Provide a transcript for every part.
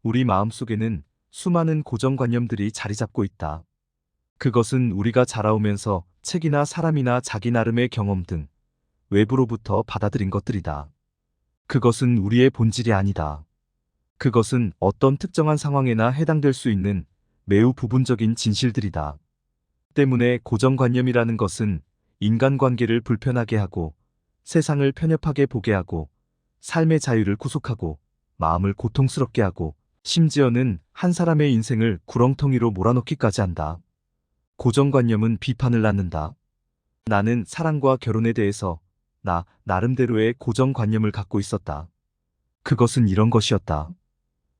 우리 마음속에는 수많은 고정관념들이 자리 잡고 있다. 그것은 우리가 자라오면서 책이나 사람이나 자기 나름의 경험 등 외부로부터 받아들인 것들이다. 그것은 우리의 본질이 아니다. 그것은 어떤 특정한 상황에나 해당될 수 있는 매우 부분적인 진실들이다. 때문에 고정관념이라는 것은 인간관계를 불편하게 하고 세상을 편협하게 보게 하고 삶의 자유를 구속하고 마음을 고통스럽게 하고 심지어는 한 사람의 인생을 구렁텅이로 몰아넣기까지 한다. 고정관념은 비판을 낳는다. 나는 사랑과 결혼에 대해서 나름대로의 고정관념을 갖고 있었다. 그것은 이런 것이었다.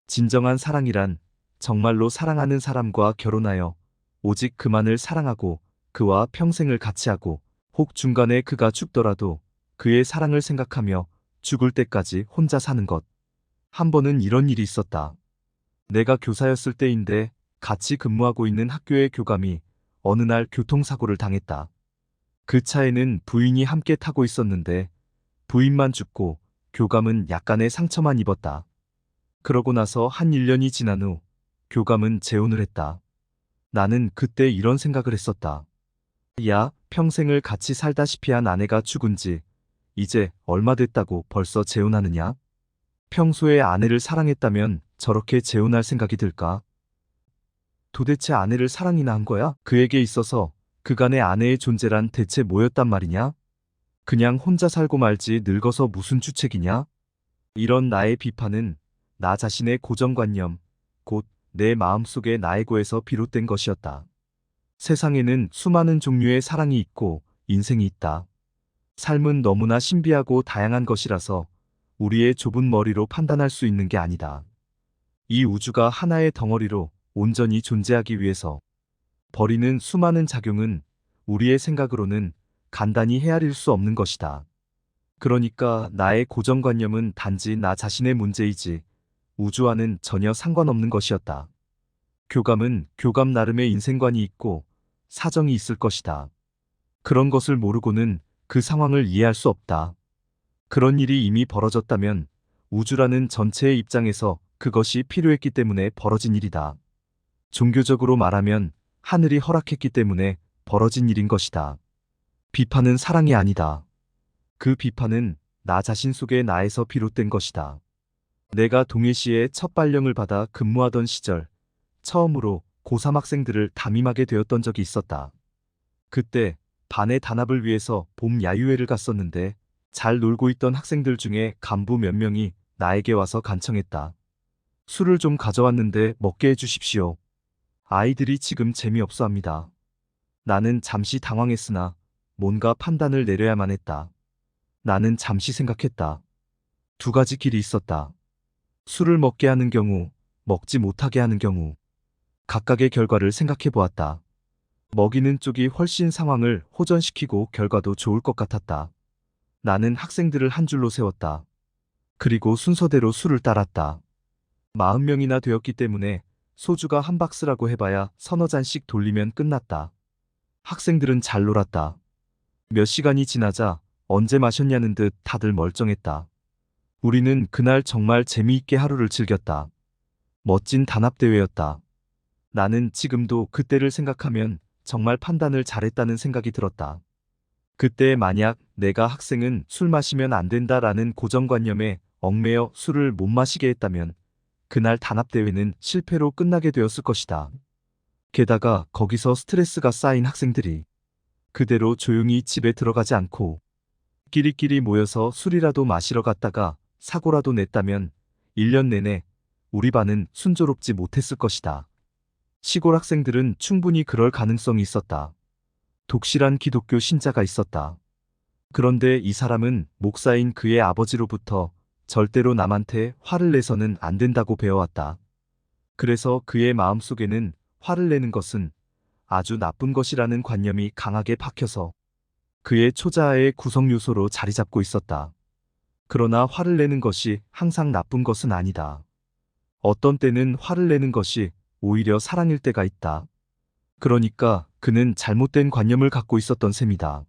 진정한 사랑이란 정말로 사랑하는 사람과 결혼하여 오직 그만을 사랑하고 그와 평생을 같이 하고 혹 중간에 그가 죽더라도 그의 사랑을 생각하며 죽을 때까지 혼자 사는 것. 한 번은 이런 일이 있었다. 내가 교사였을 때인데 같이 근무하고 있는 학교의 교감이 어느 날 교통사고를 당했다. 그 차에는 부인이 함께 타고 있었는데 부인만 죽고 교감은 약간의 상처만 입었다. 그러고 나서 한 1년이 지난 후 교감은 재혼을 했다. 나는 그때 이런 생각을 했었다. 야, 평생을 같이 살다시피 한 아내가 죽은 지 이제 얼마 됐다고 벌써 재혼하느냐? 평소에 아내를 사랑했다면 저렇게 재혼할 생각이 들까? 도대체 아내를 사랑이나 한 거야? 그에게 있어서 그간의 아내의 존재란 대체 뭐였단 말이냐? 그냥 혼자 살고 말지 늙어서 무슨 주책이냐? 이런 나의 비판은 나 자신의 고정관념, 곧 내 마음속의 나에고에서 비롯된 것이었다. 세상에는 수많은 종류의 사랑이 있고 인생이 있다. 삶은 너무나 신비하고 다양한 것이라서 우리의 좁은 머리로 판단할 수 있는 게 아니다. 이 우주가 하나의 덩어리로 온전히 존재하기 위해서 벌이는 수많은 작용은 우리의 생각으로는 간단히 헤아릴 수 없는 것이다. 그러니까 나의 고정관념은 단지 나 자신의 문제이지 우주와는 전혀 상관없는 것이었다. 교감은 교감 나름의 인생관이 있고 사정이 있을 것이다. 그런 것을 모르고는 그 상황을 이해할 수 없다. 그런 일이 이미 벌어졌다면 우주라는 전체의 입장에서 그것이 필요했기 때문에 벌어진 일이다. 종교적으로 말하면 하늘이 허락했기 때문에 벌어진 일인 것이다. 비판은 사랑이 아니다. 그 비판은 나 자신 속의 나에서 비롯된 것이다. 내가 동해시에 첫 발령을 받아 근무하던 시절, 처음으로 고3 학생들을 담임하게 되었던 적이 있었다. 그때 반의 단합을 위해서 봄 야유회를 갔었는데 잘 놀고 있던 학생들 중에 간부 몇 명이 나에게 와서 간청했다. 술을 좀 가져왔는데 먹게 해주십시오. 아이들이 지금 재미없어 합니다. 나는 잠시 당황했으나 뭔가 판단을 내려야만 했다. 나는 잠시 생각했다. 두 가지 길이 있었다. 술을 먹게 하는 경우, 먹지 못하게 하는 경우. 각각의 결과를 생각해 보았다. 먹이는 쪽이 훨씬 상황을 호전시키고 결과도 좋을 것 같았다. 나는 학생들을 한 줄로 세웠다. 그리고 순서대로 술을 따랐다. 40명이나 되었기 때문에 소주가 한 박스라고 해봐야 서너 잔씩 돌리면 끝났다. 학생들은 잘 놀았다. 몇 시간이 지나자 언제 마셨냐는 듯 다들 멀쩡했다. 우리는 그날 정말 재미있게 하루를 즐겼다. 멋진 단합대회였다. 나는 지금도 그때를 생각하면 정말 판단을 잘했다는 생각이 들었다. 그때 만약 내가 학생은 술 마시면 안 된다라는 고정관념에 얽매여 술을 못 마시게 했다면 그날 단합대회는 실패로 끝나게 되었을 것이다. 게다가 거기서 스트레스가 쌓인 학생들이 그대로 조용히 집에 들어가지 않고 끼리끼리 모여서 술이라도 마시러 갔다가 사고라도 냈다면 1년 내내 우리 반은 순조롭지 못했을 것이다. 시골 학생들은 충분히 그럴 가능성이 있었다. 독실한 기독교 신자가 있었다. 그런데 이 사람은 목사인 그의 아버지로부터 절대로 남한테 화를 내서는 안 된다고 배워왔다. 그래서 그의 마음속에는 화를 내는 것은 아주 나쁜 것이라는 관념이 강하게 박혀서 그의 초자아의 구성 요소로 자리 잡고 있었다. 그러나 화를 내는 것이 항상 나쁜 것은 아니다. 어떤 때는 화를 내는 것이 오히려 사랑일 때가 있다. 그러니까 그는 잘못된 관념을 갖고 있었던 셈이다.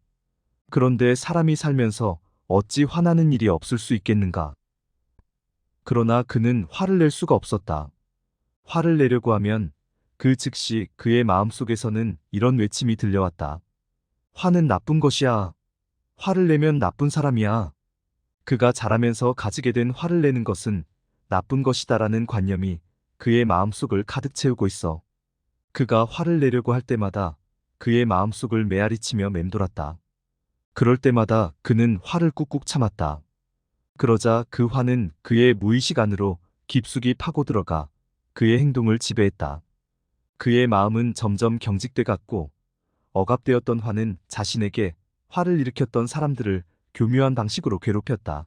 그런데 사람이 살면서 어찌 화나는 일이 없을 수 있겠는가? 그러나 그는 화를 낼 수가 없었다. 화를 내려고 하면 그 즉시 그의 마음속에서는 이런 외침이 들려왔다. 화는 나쁜 것이야. 화를 내면 나쁜 사람이야. 그가 자라면서 가지게 된 화를 내는 것은 나쁜 것이다라는 관념이 그의 마음속을 가득 채우고 있어. 그가 화를 내려고 할 때마다 그의 마음속을 메아리치며 맴돌았다. 그럴 때마다 그는 화를 꾹꾹 참았다. 그러자 그 화는 그의 무의식 안으로 깊숙이 파고들어가 그의 행동을 지배했다. 그의 마음은 점점 경직돼 갔고 억압되었던 화는 자신에게 화를 일으켰던 사람들을 교묘한 방식으로 괴롭혔다.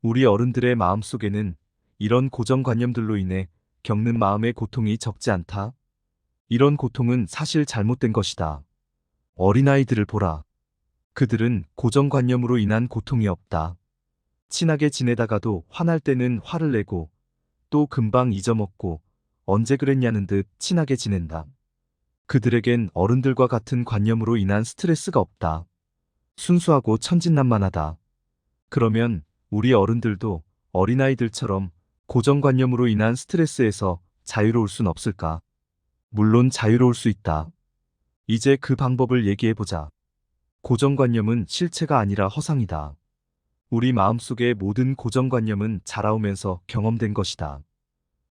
우리 어른들의 마음속에는 이런 고정관념들로 인해 겪는 마음의 고통이 적지 않다. 이런 고통은 사실 잘못된 것이다. 어린아이들을 보라. 그들은 고정관념으로 인한 고통이 없다. 친하게 지내다가도 화날 때는 화를 내고 또 금방 잊어먹고 언제 그랬냐는 듯 친하게 지낸다. 그들에겐 어른들과 같은 관념으로 인한 스트레스가 없다. 순수하고 천진난만하다. 그러면 우리 어른들도 어린아이들처럼 고정관념으로 인한 스트레스에서 자유로울 순 없을까? 물론 자유로울 수 있다. 이제 그 방법을 얘기해보자. 고정관념은 실체가 아니라 허상이다. 우리 마음속의 모든 고정관념은 자라오면서 경험된 것이다.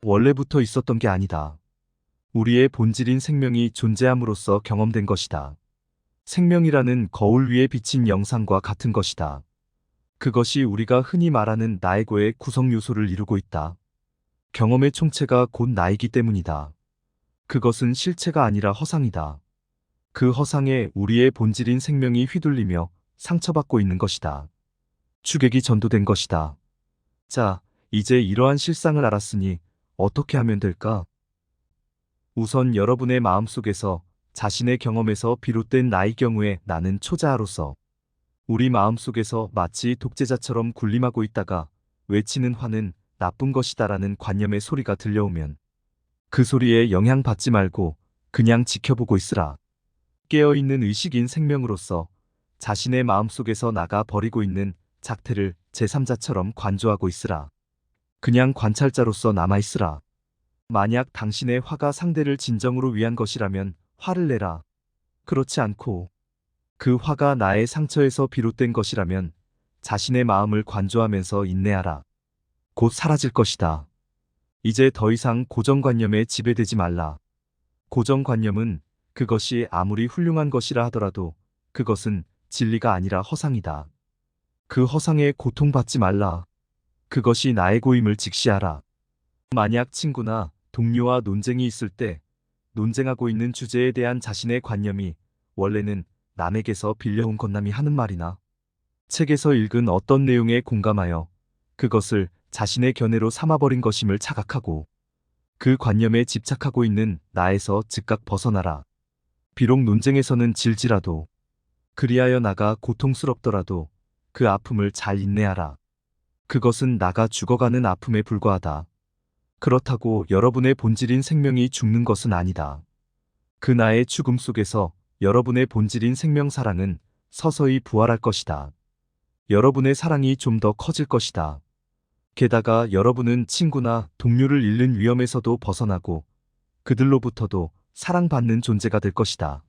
원래부터 있었던 게 아니다. 우리의 본질인 생명이 존재함으로써 경험된 것이다. 생명이라는 거울 위에 비친 영상과 같은 것이다. 그것이 우리가 흔히 말하는 나에고의 구성 요소를 이루고 있다. 경험의 총체가 곧 나이기 때문이다. 그것은 실체가 아니라 허상이다. 그 허상에 우리의 본질인 생명이 휘둘리며 상처받고 있는 것이다. 주객이 전도된 것이다. 자, 이제 이러한 실상을 알았으니 어떻게 하면 될까? 우선 여러분의 마음속에서 자신의 경험에서 비롯된 나의 경우에 나는 초자아로서 우리 마음속에서 마치 독재자처럼 군림하고 있다가 외치는 화는 나쁜 것이다라는 관념의 소리가 들려오면 그 소리에 영향받지 말고 그냥 지켜보고 있으라. 깨어있는 의식인 생명으로서 자신의 마음속에서 나가 버리고 있는 작태를 제3자처럼 관조하고 있으라. 그냥 관찰자로서 남아있으라. 만약 당신의 화가 상대를 진정으로 위한 것이라면 화를 내라. 그렇지 않고 그 화가 나의 상처에서 비롯된 것이라면 자신의 마음을 관조하면서 인내하라. 곧 사라질 것이다. 이제 더 이상 고정관념에 지배되지 말라. 고정관념은 그것이 아무리 훌륭한 것이라 하더라도 그것은 진리가 아니라 허상이다. 그 허상에 고통받지 말라. 그것이 나의 고임을 직시하라. 만약 친구나 동료와 논쟁이 있을 때 논쟁하고 있는 주제에 대한 자신의 관념이 원래는 남에게서 빌려온 것남이 하는 말이나 책에서 읽은 어떤 내용에 공감하여 그것을 자신의 견해로 삼아버린 것임을 자각하고 그 관념에 집착하고 있는 나에서 즉각 벗어나라. 비록 논쟁에서는 질지라도 그리하여 나가 고통스럽더라도 그 아픔을 잘 인내하라. 그것은 나가 죽어가는 아픔에 불과하다. 그렇다고 여러분의 본질인 생명이 죽는 것은 아니다. 그 나의 죽음 속에서 여러분의 본질인 생명 사랑은 서서히 부활할 것이다. 여러분의 사랑이 좀 더 커질 것이다. 게다가 여러분은 친구나 동료를 잃는 위험에서도 벗어나고 그들로부터도 사랑받는 존재가 될 것이다.